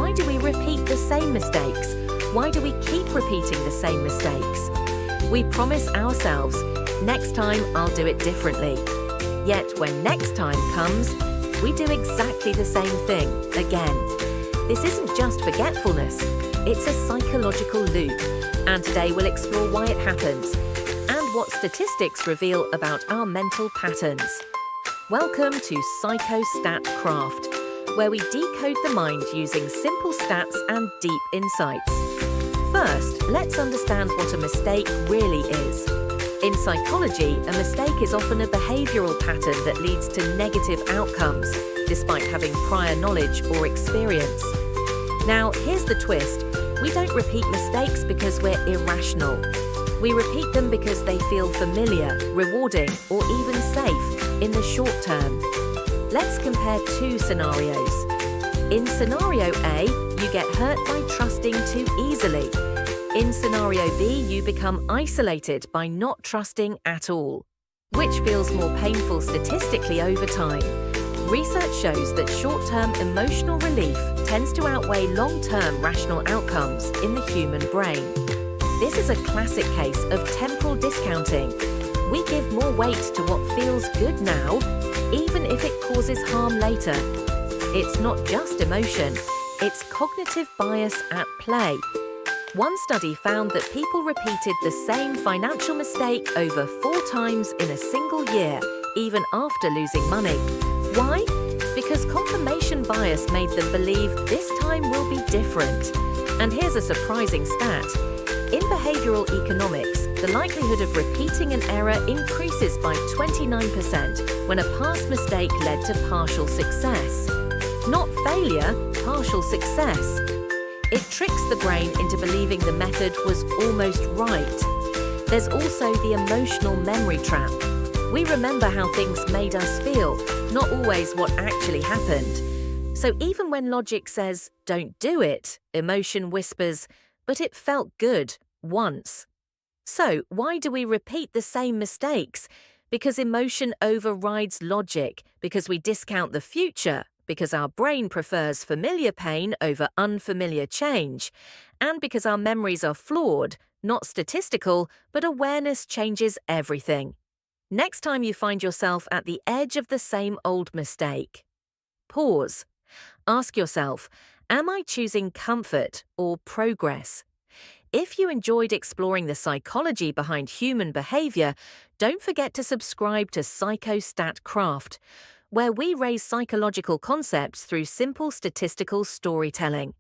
why do we repeat the same mistakes? Why do we keep repeating the same mistakes? We promise ourselves, next time I'll do it differently. Yet when next time comes, we do exactly the same thing again. This isn't just forgetfulness, it's a psychological loop. And today we'll explore why it happens and what statistics reveal about our mental patterns. Welcome to PsychoStatCraft, where we decode the mind using simple stats and deep insights. First, let's understand what a mistake really is. In psychology, a mistake is often a behavioral pattern that leads to negative outcomes, despite having prior knowledge or experience. Now, here's the twist. We don't repeat mistakes because we're irrational. We repeat them because they feel familiar, rewarding, or even safe in the short term. Let's compare two scenarios. In scenario A, you get hurt by trusting too easily. In scenario B, you become isolated by not trusting at all. Which feels more painful statistically over time? Research shows that short-term emotional relief tends to outweigh long-term rational outcomes in the human brain. This is a classic case of temporal discounting. We give more weight to what feels good now, even if it causes harm later. It's not just emotion, it's cognitive bias at play. One study found that people repeated the same financial mistake over 4 times in a single year, even after losing money. Why? Because confirmation bias made them believe this time will be different. And here's a surprising stat. In behavioral economics, the likelihood of repeating an error increases by 29% when a past mistake led to partial success. Not failure, partial success. It tricks the brain into believing the method was almost right. There's also the emotional memory trap. We remember how things made us feel, not always what actually happened. So even when logic says, don't do it, emotion whispers, but it felt good once. So why do we repeat the same mistakes? Because emotion overrides logic, because we discount the future, because our brain prefers familiar pain over unfamiliar change, and because our memories are flawed, not statistical, but awareness changes everything. Next time you find yourself at the edge of the same old mistake, pause. Ask yourself, am I choosing comfort or progress? If you enjoyed exploring the psychology behind human behavior, don't forget to subscribe to PsychoStatCraft, where we raise psychological concepts through simple statistical storytelling.